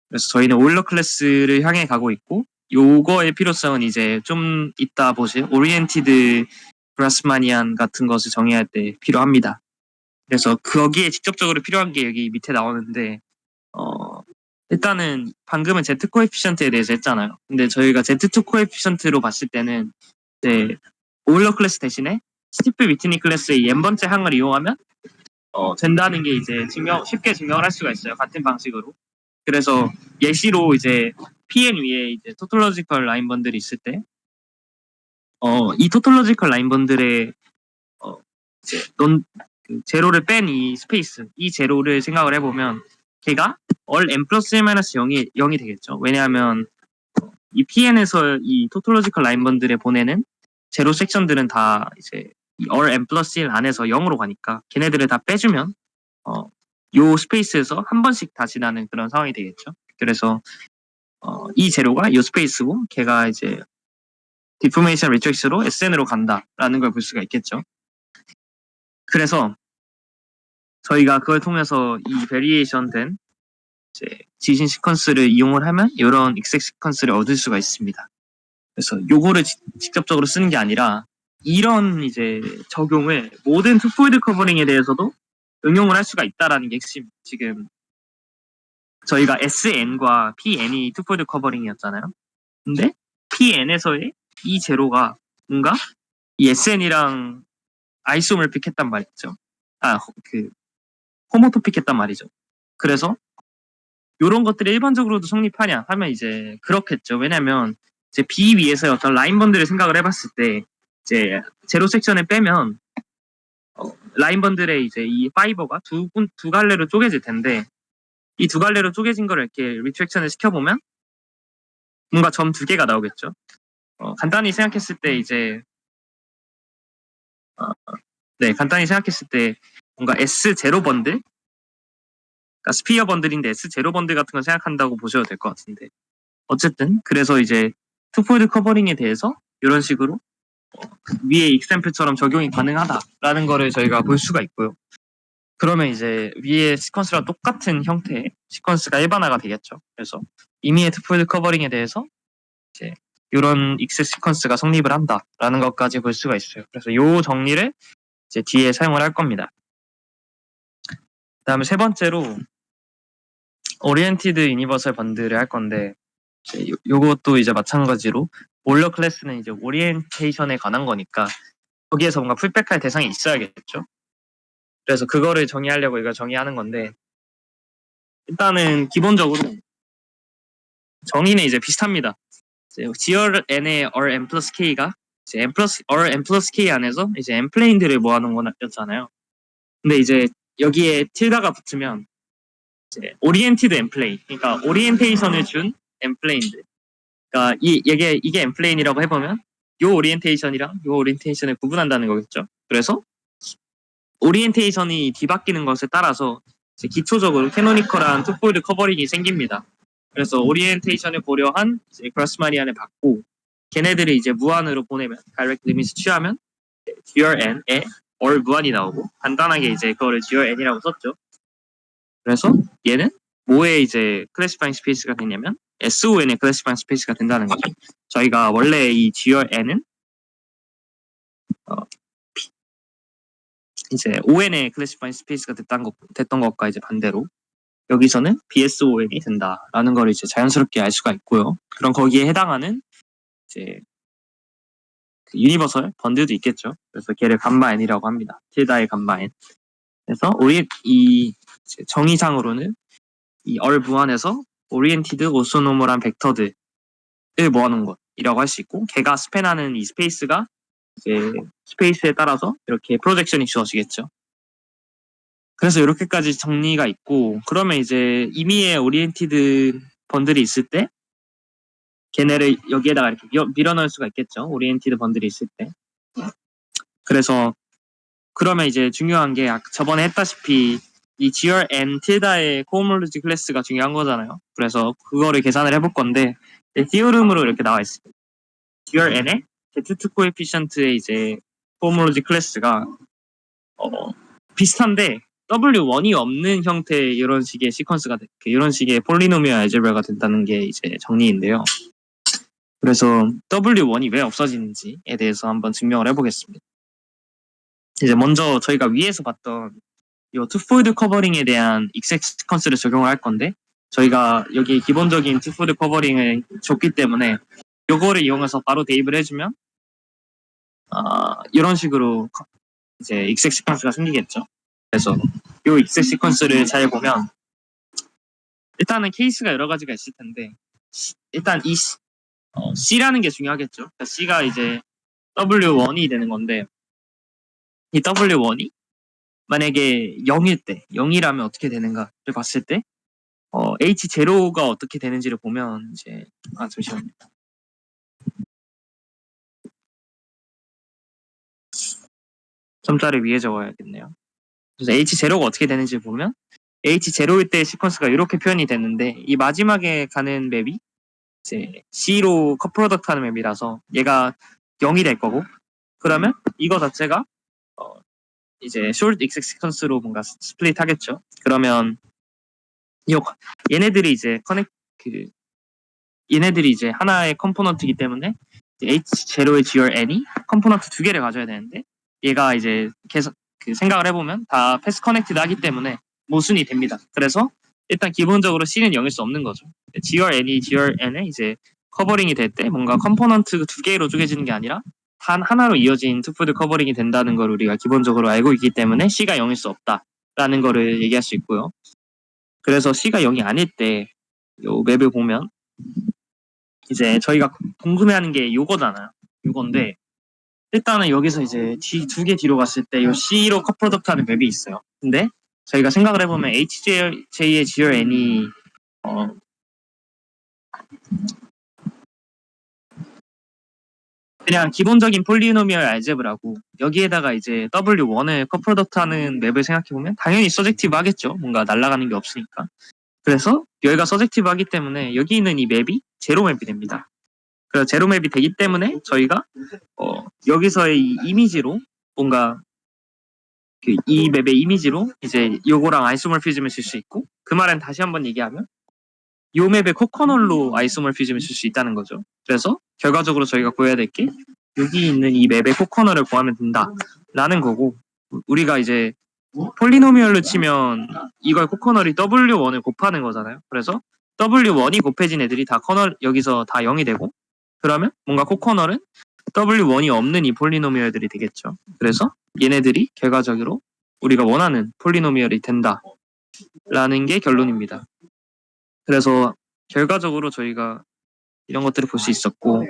그래서 저희는 오일러 클래스를 향해 가고 있고 요거의 필요성은 이제 좀 이따 보실 오리엔티드 브라스마니안 같은 것을 정의할 때 필요합니다. 그래서 거기에 직접적으로 필요한 게 여기 밑에 나오는데 일단은 방금은 Z 코에피션트에 대해서 했잖아요. 근데 저희가 Z2 코에피션트로 봤을 때는 이제 오일러 클래스 대신에 스티프 위트니 클래스의 n번째 항을 이용하면 된다는 게 이제 쉽게 증명을 할 수가 있어요. 같은 방식으로. 그래서 예시로 이제 PN 위에 이제 토톨로지컬 라인 번들이 있을 때, 이 토톨로지컬 라인 번들의 이제 그 제로를 뺀 이 스페이스, 이 제로를 생각을 해보면 걔가 all n 플러스 1-0이 되겠죠. 왜냐하면 이 PN에서 이 토톨로지컬 라인 번들에 보내는 제로 섹션들은 다 이제 이 all n 플러스 1 안에서 0으로 가니까 걔네들을 다 빼주면 요 스페이스에서 한 번씩 다 지나는 그런 상황이 되겠죠. 그래서 이 제로가 요 스페이스고 걔가 이제 디포메이션 리트렉스로 SN으로 간다라는 걸 볼 수가 있겠죠. 그래서 저희가 그걸 통해서 이 베리에이션 된 이제 지진 시퀀스를 이용을 하면 이런 익색 시퀀스를 얻을 수가 있습니다. 그래서 요거를 직접적으로 쓰는 게 아니라 이런 이제 적용을 모든 투포이드 커버링에 대해서도 응용을 할 수가 있다라는 게 핵심. 지금 저희가 SN과 PN이 투포이드 커버링이었잖아요. 근데 PN에서의 이 제로가 뭔가 이 SN이랑 아이소몰픽했단 말이죠. 호모토픽했단 말이죠. 그래서 이런 것들이 일반적으로도 성립하냐 하면 이제 그렇겠죠. 왜냐면 이제 B 위에서 어떤 라인 번들을 생각을 해봤을 때 이제 제로 섹션을 빼면 라인 번들의 이제 이 파이버가 두 갈래로 쪼개질 텐데 이 두 갈래로 쪼개진 거를 이렇게 리트렉션을 시켜보면 뭔가 점 두 개가 나오겠죠. 간단히 생각했을 때 이제 간단히 생각했을 때 뭔가 S0 번들, 그러니까 스피어 번들인데 S0 번들 같은 걸 생각한다고 보셔도 될 것 같은데 어쨌든 그래서 이제 투포이드 커버링에 대해서 이런 식으로 위에 익샘플처럼 적용이 가능하다라는 거를 저희가 볼 수가 있고요. 그러면 이제 위에 시퀀스랑 똑같은 형태의 시퀀스가 일반화가 되겠죠. 그래서 임의의 투포이드 커버링에 대해서 이제 이런 익ses 시퀀스가 성립을 한다라는 것까지 볼 수가 있어요. 그래서 이 정리를 이제 뒤에 사용을 할 겁니다. 그다음에 세 번째로 오리엔티드 유니버설 번들을 할 건데 요것도 이제 마찬가지로 오일러 클래스는 이제 오리엔테이션에 관한 거니까 거기에서 뭔가 풀백할 대상이 있어야겠죠. 그래서 그거를 정의하려고 이걸 정의하는 건데 일단은 기본적으로 정의는 이제 비슷합니다. GR N의 R M 플러스 K가 이제 R M 플러스 K 안에서 이제 M 플레인들을 모아놓은 거였잖아요. 근데 이제 여기에 틸다가 붙으면 이제 오리엔티드 M 플레인, 그러니까 오리엔테이션을 준 엔플레인드. 그러니까 이게 엔플레인이라고 해보면 요 오리엔테이션이랑 요 오리엔테이션을 구분한다는 거겠죠. 그래서 오리엔테이션이 뒤바뀌는 것에 따라서 이제 기초적으로 캐노니컬한 투폴드 커버링이 생깁니다. 그래서 오리엔테이션을 고려한 이제 그라스마니안을 받고 걔네들을 이제 무한으로 보내면 다이렉트 리미트 취하면 GRN에 or 무한이 나오고 간단하게 이제 그거를 GRN이라고 썼죠. 그래서 얘는 뭐에 이제 클래시파잉 스페이스가 되냐면 SON의 클래시파잉 스페이스가 된다는 거죠. 저희가 원래 이 GRN은 이제 ON의 클래시파잉 스페이스가 됐던 것과 이제 반대로 여기서는 BSON이 된다라는 걸 이제 자연스럽게 알 수가 있고요. 그럼 거기에 해당하는 이제 그 유니버설 번드도 있겠죠. 그래서 걔를 감마 n이라고 합니다. 틸다의 감마 n. 그래서 이 정의상으로는 이 얼 무한에서 오리엔티드 오소노멀한 벡터들을 모아놓은 것이라고 할 수 있고, 걔가 스팬하는 이 스페이스가 이제 스페이스에 따라서 이렇게 프로젝션이 주어지겠죠. 그래서 이렇게까지 정리가 있고, 그러면 이제 임의의 오리엔티드 번들이 있을 때 걔네를 여기에다가 이렇게 밀어넣을 수가 있겠죠. 오리엔티드 번들이 있을 때. 그래서 그러면 이제 중요한 게 저번에 했다시피 이 GRN 틸다의 코호몰로지 클래스가 중요한 거잖아요. 그래서 그거를 계산을 해볼 건데 디오름으로 이렇게 나와 있습니다. GRN의 Z2 코에피션트의 이제 코호몰로지 클래스가 비슷한데 W1이 없는 형태의 이런 식의 시퀀스가 이런 식의 폴리노미얼 알제브라가 된다는 게 이제 정리인데요. 그래서 W1이 왜 없어지는지에 대해서 한번 증명을 해보겠습니다. 이제 먼저 저희가 위에서 봤던 이 투폴드 커버링에 대한 익색 시퀀스를 적용을 할 건데 저희가 여기 기본적인 투폴드 커버링을 줬기 때문에 요거를 이용해서 바로 대입을 해주면 이런 식으로 이제 익색 시퀀스가 생기겠죠. 그래서 이 익색 시퀀스를 잘 보면 일단은 케이스가 여러 가지가 있을 텐데 일단 이 C라는 게 중요하겠죠. 그러니까 C가 이제 W1이 되는 건데 이 W1이 만약에 0일 때 0이라면 어떻게 되는가를 봤을 때 H0가 어떻게 되는지를 보면 이제 잠시만요. 점자를 위에 적어야겠네요. 그래서 H0가 어떻게 되는지 보면 H0일 때 시퀀스가 이렇게 표현이 됐는데 이 마지막에 가는 맵이 이제 C로 컷프로덕트 하는 맵이라서 얘가 0이 될 거고 그러면 이거 자체가 이제 숄트 익색 시퀀스로 뭔가 스플릿 하겠죠. 그러면 얘네들이 이제 얘네들이 이제 하나의 컴포넌트이기 때문에 H0의 GRN이 컴포넌트 두 개를 가져야 되는데 얘가 이제 계속 생각을 해보면 다 패스 커넥티드 하기 때문에 모순이 됩니다. 그래서 일단 기본적으로 C는 0일 수 없는 거죠. GRN에 이제 커버링이 될 때 뭔가 컴포넌트 두 개로 쪼개지는 게 아니라 단 하나로 이어진 투폴드 커버링이 된다는 걸 우리가 기본적으로 알고 있기 때문에 C가 0일 수 없다라는 거를 얘기할 수 있고요. 그래서 C가 0이 아닐 때 요 맵을 보면 이제 저희가 궁금해하는 게 요거잖아요. 요건데 일단은 여기서 이제 두 개 뒤로 갔을 때 요 C로 컷프로덕트 하는 맵이 있어요. 근데 저희가 생각을 해보면 HJ의 GRN이 그냥 기본적인 폴리노미얼 알제브라고 여기에다가 이제 W1을 컷프로덕트 하는 맵을 생각해보면 당연히 서젝티브 하겠죠. 뭔가 날아가는 게 없으니까. 그래서 여기가 서젝티브 하기 때문에 여기 있는 이 맵이 제로 맵이 됩니다. 그래서 제로 맵이 되기 때문에 저희가 여기서의 이 이미지로 뭔가 이 맵의 이미지로 이제 요거랑 아이소몰피즘을 쓸 수 있고 그 말은 다시 한번 얘기하면 요 맵의 코커널로 아이소몰피즘을 쓸 수 있다는 거죠. 그래서 결과적으로 저희가 구해야 될 게 여기 있는 이 맵의 코커널을 구하면 된다라는 거고 우리가 이제 폴리노미얼로 치면 이걸 코커널이 W1을 곱하는 거잖아요. 그래서 W1이 곱해진 애들이 다 커널 여기서 다 0이 되고 그러면 뭔가 코커널은 W1이 없는 이 폴리노미얼들이 되겠죠. 그래서 얘네들이 결과적으로 우리가 원하는 폴리노미얼이 된다라는 게 결론입니다. 그래서 결과적으로 저희가 이런 것들을 볼 수 있었고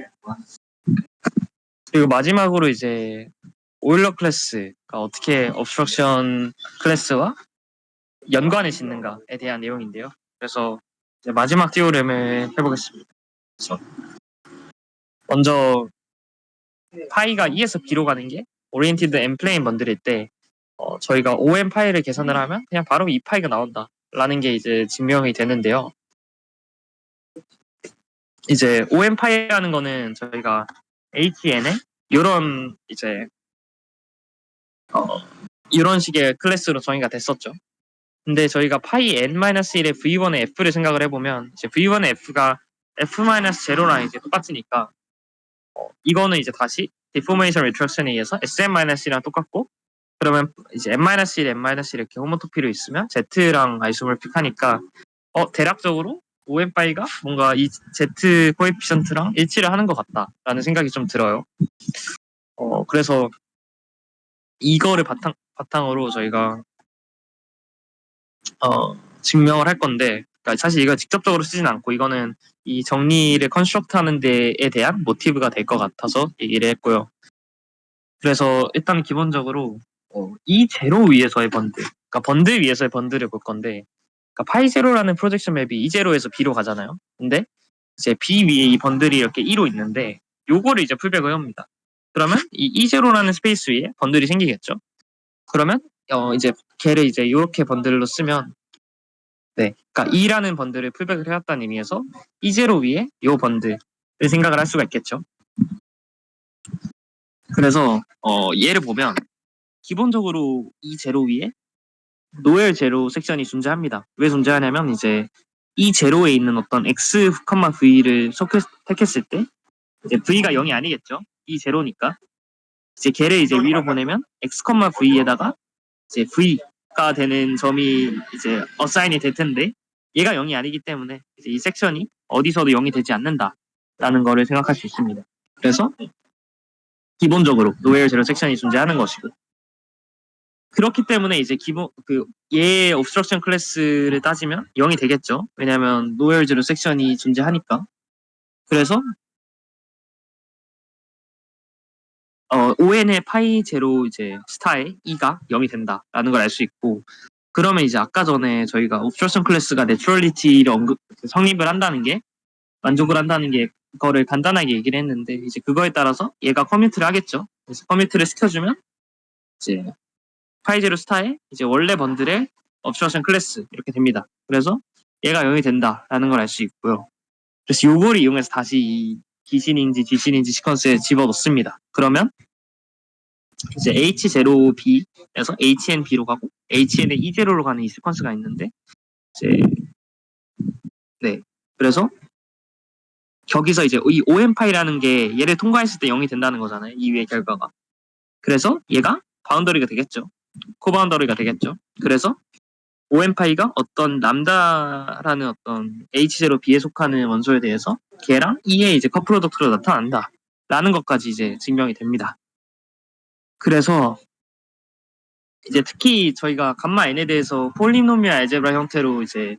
그리고 마지막으로 이제 오일러 클래스가 어떻게 obstruction 클래스와 연관을 짓는가에 대한 내용인데요. 그래서 이제 마지막 디오렘을 해보겠습니다. 그래서 먼저 파이가 E에서 B로 가는 게 오리엔티드 M 플레인 번들일 때 저희가 OM 파이를 계산을 하면 그냥 바로 이 파이가 나온다 라는 게 이제 증명이 되는데요. 이제 OM 파이라는 거는 저희가 HN에 이런 이제 이런 식의 클래스로 정의가 됐었죠. 근데 저희가 파이 n-1의 v1의 f를 생각을 해보면 이제 v1의 f가 f-0랑 이제 똑같으니까 이거는 이제 다시 디포메이션 리트렉션에 의해서 sn-1이랑 똑같고 그러면 이제 n-1, n-1 이렇게 호모토피로 있으면 z랑 아이소몰픽하니까 대략적으로 OM 파이가 뭔가 이 z 코에피션트랑 일치를 하는 것 같다라는 생각이 좀 들어요. 그래서 이거를 바탕으로 저희가 증명을 할 건데, 그러니까 사실 이거 직접적으로 쓰진 않고 이거는 이 정리를 컨스트럭트 하는 데에 대한 모티브가 될 것 같아서 얘기를 했고요. 그래서 일단 기본적으로 이 제로 위에서의 번들, 그러니까 번들 위에서의 번들을 볼 건데, 그러니까 파이 제로라는 프로젝션 맵이 이 제로에서 B로 가잖아요. 근데 이제 B 위에 이 번들이 이렇게 E로 있는데 요거를 이제 풀백을 합니다. 그러면 이 E0라는 스페이스 위에 번들이 생기겠죠. 그러면 이제 걔를 이제 이렇게 번들로 쓰면 그러니까 E라는 번들을 풀백을 해왔다는 의미에서 E0 위에 이 번들을 생각을 할 수가 있겠죠. 그래서 얘를 보면 기본적으로 E0 위에 노엘 제로 섹션이 존재합니다. 왜 존재하냐면 이제 E0에 있는 어떤 X, V를 택했을 때 이제 V가 0이 아니겠죠. E0니까 이제 걔를 이제 위로 보내면 X, V에다가 이제 V가 되는 점이 이제 어사인이 될 텐데 얘가 0이 아니기 때문에 이제 이 섹션이 어디서도 0이 되지 않는다라는 거를 생각할 수 있습니다. 그래서 기본적으로 노엘 제로 섹션이 존재하는 것이고 그렇기 때문에 이제 얘의 옵스트럭션 클래스를 따지면 0이 되겠죠. 왜냐하면 노엘 제로 섹션이 존재하니까. 그래서 ON의 파이 제로 이제 스타의 E가 0이 된다라는 걸 알 수 있고 그러면 이제 아까 전에 저희가 옵스트럭션 클래스가 내추럴리티를 성립을 한다는 게 만족을 한다는 게 그거를 간단하게 얘기를 했는데 이제 그거에 따라서 얘가 커미트를 하겠죠. 그래서 커미트를 시켜주면 이제 파이 제로 스타의 이제 원래 번들의 옵스트럭션 클래스 이렇게 됩니다. 그래서 얘가 0이 된다라는 걸 알 수 있고요. 그래서 요거를 이용해서 다시 이 귀신인지 쥐신인지 시퀀스에 집어넣습니다. 그러면 이제 H0B에서 HNB로 가고 HN의 E0로 가는 이 시퀀스가 있는데 이제 그래서 여기서 이제 이 OM 파이라는 게 얘를 통과했을 때 0이 된다는 거잖아요. 이 위의 결과가. 그래서 얘가 바운더리가 되겠죠. 코바운더리가 되겠죠. 그래서 OM 파이가 어떤 람다라는 어떤 H0B에 속하는 원소에 대해서 걔랑 E의 이제 커프로덕트로 나타난다. 라는 것까지 이제 증명이 됩니다. 그래서 이제 특히 저희가 감마 n에 대해서 폴리노미얼 알제브라 형태로 이제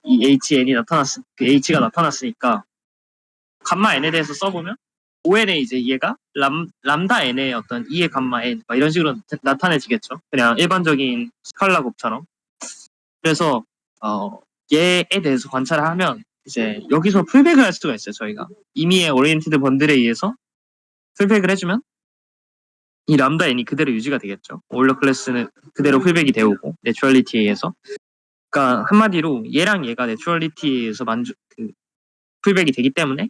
이 HN이 그 H가 나타났으니까 감마 n에 대해서 써보면 ON에 이제 얘가 람다 n의 어떤 2의 감마 n 이런 식으로 나타내지겠죠. 그냥 일반적인 스칼라 곱처럼. 그래서 얘에 대해서 관찰을 하면 이제 여기서 풀백을 할 수가 있어요. 저희가 이미의 오리엔티드 번들에 의해서 풀백을 해주면 이 람다 n이 그대로 유지가 되겠죠. 올러 클래스는 그대로 풀백이 되오고 내추럴리티에 의해서. 그러니까 한마디로 얘랑 얘가 내추럴리티에 의해서 풀백이 되기 때문에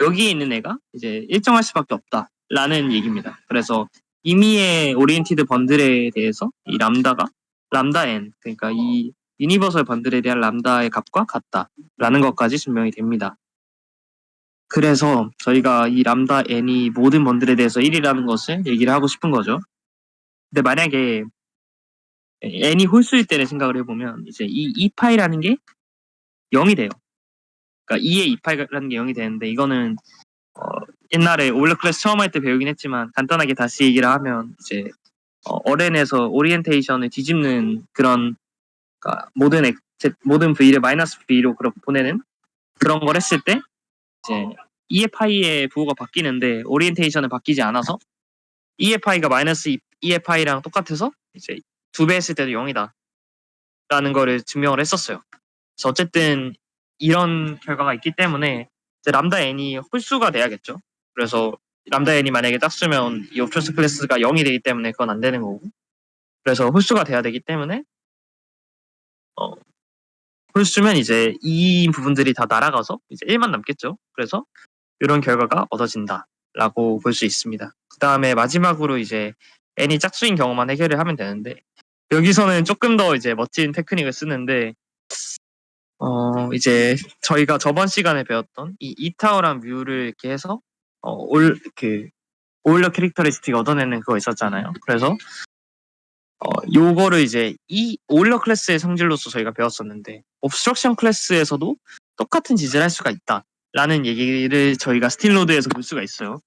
여기에 있는 애가 이제 일정할 수밖에 없다라는 얘기입니다. 그래서 이미의 오리엔티드 번들에 대해서 이 람다 n 그러니까 이 유니버설 번들에 대한 람다의 값과 같다라는 것까지 증명이 됩니다. 그래서 저희가 이 람다 n이 모든 번들에 대해서 1이라는 것을 얘기를 하고 싶은 거죠. 근데 만약에 n이 홀수일 때를 생각을 해보면 이제 이 2파이라는 게 0이 돼요. 그러니까 2의 2파이라는 게 0이 되는데 이거는 옛날에 올러 클래스 처음 할 때 배우긴 했지만 간단하게 다시 얘기를 하면 이제 어렌에서 오리엔테이션을 뒤집는 그런 그러니까 모든 V를 마이너스 V로 그렇게 보내는 그런 걸 했을 때 이제 2의 파이의 부호가 바뀌는데 오리엔테이션은 바뀌지 않아서 2의 파이가 마이너스 2의 파이랑 똑같아서 이제 2배 했을 때도 0이다 라는 거를 증명을 했었어요. 그래서 어쨌든 이런 결과가 있기 때문에 이제 람다 n이 홀수가 돼야겠죠. 그래서 람다 n이 만약에 짝수면 이 옵션스 클래스가 0이 되기 때문에 그건 안 되는 거고, 그래서 홀수가 돼야 되기 때문에 홀수면 이제 이 부분들이 다 날아가서 이제 1만 남겠죠. 그래서 이런 결과가 얻어진다라고 볼 수 있습니다. 그 다음에 마지막으로 이제 n이 짝수인 경우만 해결을 하면 되는데, 여기서는 조금 더 이제 멋진 테크닉을 쓰는데, 이제 저희가 저번 시간에 배웠던 이 이타오랑 뮤를 이렇게 해서 오일러 캐릭터리스틱 얻어내는 그거 있었잖아요. 그래서 요거를 이제 이 오일러 클래스의 성질로서 저희가 배웠었는데, 옵스트럭션 클래스에서도 똑같은 짓을 할 수가 있다라는 얘기를 저희가 스틸노드에서 볼 수가 있어요.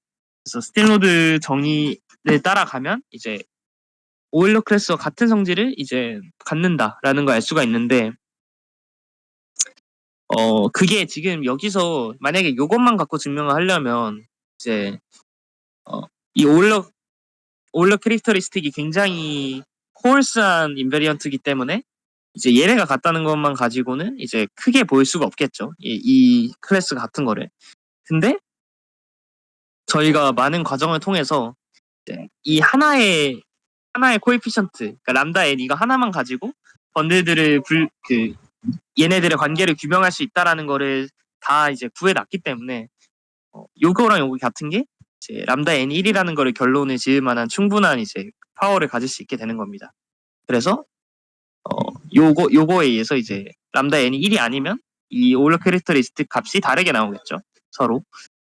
그래서 스틸노드 정의를 따라가면 이제 오일러 클래스와 같은 성질을 이제 갖는다라는 걸 알 수가 있는데, 그게 지금 여기서 만약에 요것만 갖고 증명을 하려면 이제 이 오일러 캐릭터리스틱이 굉장히 코올스한 인베리언트이기 때문에 이제 얘네가 같다는 것만 가지고는 이제 크게 보일 수가 없겠죠. 이 클래스 같은 거를. 근데 저희가 많은 과정을 통해서 이제 이 하나의 코에피션트, 그러니까 람다 n 이거 하나만 가지고 번들들을 얘네들의 관계를 규명할 수 있다라는 거를 다 이제 구해놨기 때문에 요거랑 요거 같은 게 이제 람다 n 1이라는 거를 결론을 지을 만한 충분한 이제 파워를 가질 수 있게 되는 겁니다. 그래서 요거에 의해서 이제 람다 n이 1이 아니면 이 오일러 캐릭터리스틱 값이 다르게 나오겠죠. 서로.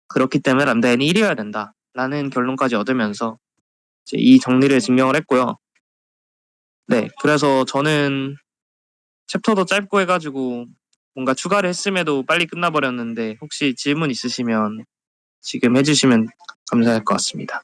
그렇기 때문에 람다 n이 1이어야 된다라는 결론까지 얻으면서 이제 이 정리를 증명을 했고요. 네, 그래서 저는 챕터도 짧고 해가지고 뭔가 추가를 했음에도 빨리 끝나버렸는데, 혹시 질문 있으시면 지금 해주시면 감사할 것 같습니다.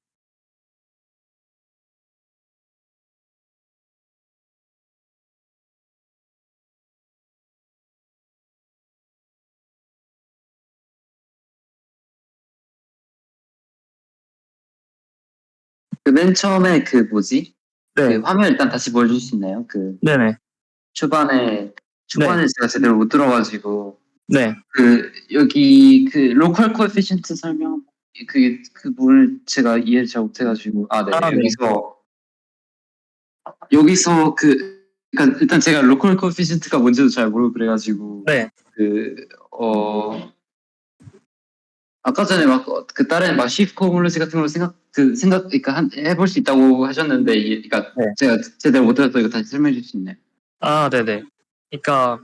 그 맨 처음에 그 뭐지? 네, 그 화면 일단 다시 보여줄 수 있나요? 그 네네, 초반에 제가 제대로 못 들어가지고 네. 그 여기 그 로컬 코에피션트 설명 그 부분을 제가 이해를 잘 못해가지고 네. 아, 네. 여기서 그러니까 일단 제가 로컬 코에피션트가 뭔지도 잘 모르고 그래가지고 네. 아까 전에 막 그 다른 막 시프 코물러지 같은 걸 그러니까 해볼 수 있다고 하셨는데 그러니까 네. 제가 제대로 못 들었어. 이거 다시 설명해 줄 수 있나요? 아, 네네. 그러니까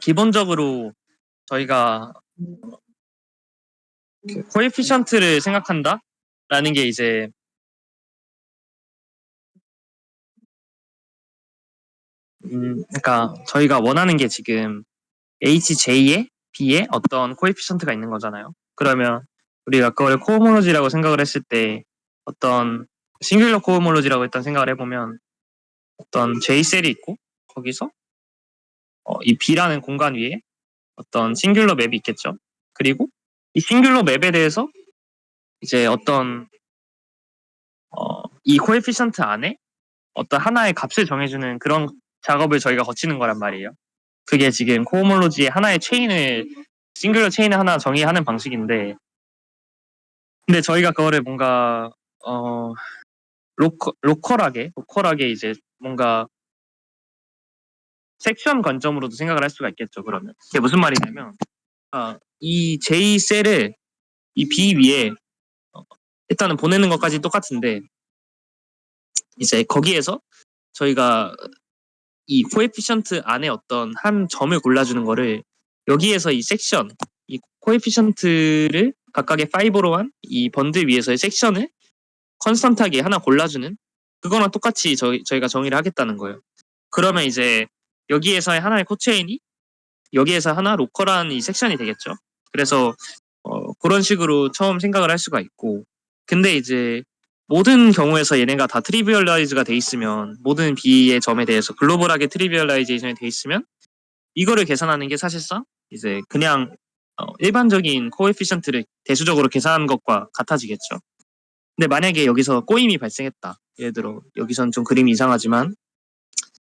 기본적으로 저희가 코에피션트를 생각한다라는 게 이제 그러니까 저희가 원하는 게 지금 HJ에 B에 어떤 코에피션트가 있는 거잖아요. 그러면 우리가 그걸 코호모로지라고 생각을 했을 때, 어떤 싱귤러 코호모로지라고 일단 생각을 해보면 어떤 J셀이 있고, 거기서 이 B라는 공간 위에 어떤 싱귤러 맵이 있겠죠. 그리고 이 싱귤러 맵에 대해서 이제 어떤 이 코에피션트 안에 어떤 하나의 값을 정해주는 그런 작업을 저희가 거치는 거란 말이에요. 그게 지금 코호몰로지의 하나의 싱귤러 체인을 하나 정의하는 방식인데, 근데 저희가 그거를 뭔가 로컬하게 이제 뭔가 섹션 관점으로도 생각을 할 수가 있겠죠. 그러면 그게 무슨 말이냐면, 이 J 셀을 이 B 위에 일단은 보내는 것까지 똑같은데, 이제 거기에서 저희가 이 코에피션트 안에 어떤 한 점을 골라주는 거를, 여기에서 이 섹션, 이 코에피션트를 각각의 파이브로 한 이 번들 위에서의 섹션을 컨스턴트하게 하나 골라주는, 그거랑 똑같이 저희가 정의를 하겠다는 거예요. 그러면 이제 여기에서의 하나의 코체인이 여기에서 하나 로컬한 이 섹션이 되겠죠. 그래서 그런 식으로 처음 생각을 할 수가 있고, 근데 이제 모든 경우에서 얘네가 다 트리비얼라이즈가 돼 있으면, 모든 B의 점에 대해서 글로벌하게 트리비얼라이제이션이 돼 있으면 이거를 계산하는 게 사실상 이제 그냥 일반적인 코에피션트를 대수적으로 계산한 것과 같아지겠죠. 근데 만약에 여기서 꼬임이 발생했다. 예를 들어 여기선 좀 그림이 이상하지만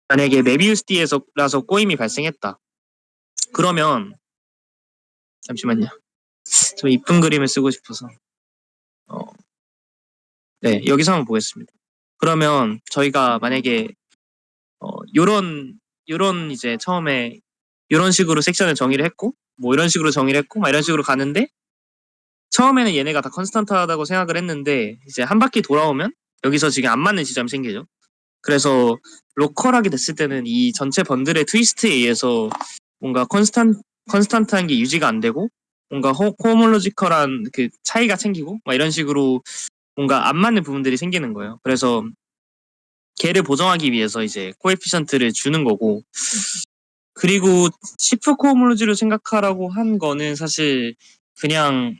만약에 메비우스 띠에서라서 꼬임이 발생했다. 그러면 잠시만요. 좀 이쁜 그림을 쓰고 싶어서 네, 여기서 한번 보겠습니다. 그러면 저희가 만약에 요런 이제 처음에 요런 식으로 섹션을 정의를 했고 뭐 이런 식으로 정의를 했고 막 이런 식으로 가는데 처음에는 얘네가 다 컨스탄트하다고 생각을 했는데 이제 한 바퀴 돌아오면 여기서 지금 안 맞는 지점이 생기죠. 그래서 로컬하게 됐을 때는 이 전체 번들의 트위스트에 의해서 뭔가 컨스탄트한 게 유지가 안 되고 뭔가 호모로지컬한 그 차이가 생기고 막 이런 식으로 뭔가 안 맞는 부분들이 생기는 거예요. 그래서 걔를 보정하기 위해서 이제 코에피션트를 주는 거고 그리고 시프 코호몰로지로 생각하라고 한 거는 사실 그냥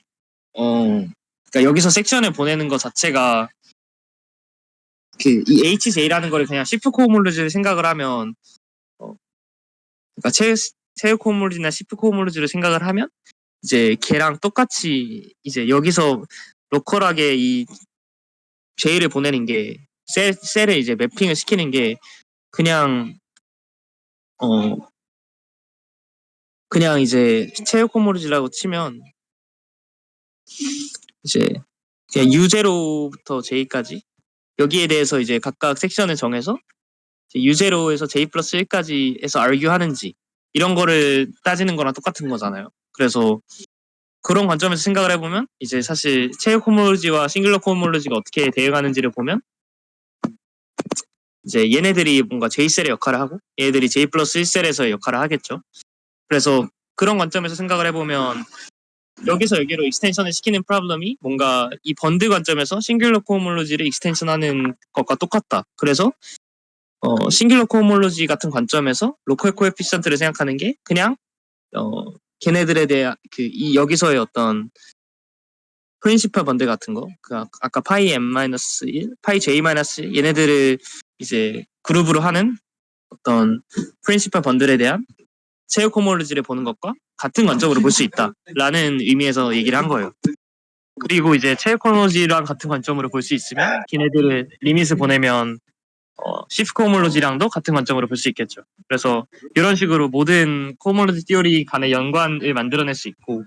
그러니까 여기서 섹션을 보내는 것 자체가 그 이 HJ라는 거를 그냥 시프 코호몰로지를 생각을 하면 그러니까 체육 코호몰로지나 시프 코호몰로지를 생각을 하면 이제 걔랑 똑같이 이제 여기서 로컬하게 이 J를 보내는 게 셀에 이제 매핑을 시키는 게 그냥 그냥 이제 체육 코호몰로지라고 치면 이제 그냥 U0부터 J까지 여기에 대해서 이제 각각 섹션을 정해서 U0에서 J 플러스 1까지 해서 argue 하는지 이런 거를 따지는 거랑 똑같은 거잖아요. 그래서 그런 관점에서 생각을 해보면 이제 사실 체육 호몰로지와 싱글러 호몰로지가 어떻게 대응하는지를 보면 이제 얘네들이 뭔가 J셀의 역할을 하고 얘네들이 J 플러스 1셀에서의 역할을 하겠죠. 그래서 그런 관점에서 생각을 해보면 여기서 여기로 익스텐션을 시키는 프로블럼이 뭔가 이 번드 관점에서 싱글러 코호몰로지를 익스텐션하는 것과 똑같다. 그래서 싱글러 코호몰로지 같은 관점에서 로컬 코에피션트를 생각하는 게 그냥 걔네들에 대한 이 여기서의 어떤 프린시펄 번드 같은 거, 아까 파이 m-1, 파이 j-1 얘네들을 이제 그룹으로 하는 어떤 프린시펄 번들에 대한 체육 호몰로지를 보는 것과 같은 관점으로 볼 수 있다라는 의미에서 얘기를 한 거예요. 그리고 이제 체육 호몰로지랑 같은 관점으로 볼 수 있으면 걔네들을 리밋을 보내면 시프 코호몰로지랑도 같은 관점으로 볼 수 있겠죠. 그래서 이런 식으로 모든 코호몰로지 띠오리 간의 연관을 만들어낼 수 있고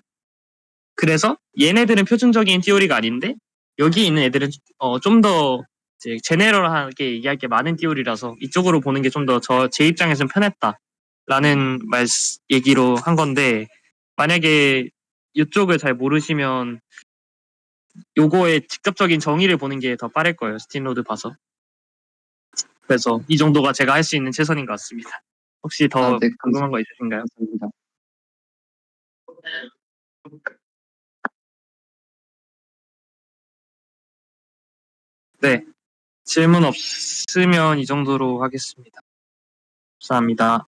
그래서 얘네들은 표준적인 띠오리가 아닌데 여기 있는 애들은 좀 더 제네럴하게 얘기할 게 많은 띠오리라서 이쪽으로 보는 게 좀 더 제 입장에서는 편했다라는 얘기로 한 건데 만약에 이쪽을 잘 모르시면 요거의 직접적인 정의를 보는 게 더 빠를 거예요. 스팀로드 봐서. 그래서 이 정도가 제가 할 수 있는 최선인 것 같습니다. 혹시 더 네, 궁금한 거 있으신가요? 감사합니다. 네. 질문 없으면 이 정도로 하겠습니다. 감사합니다.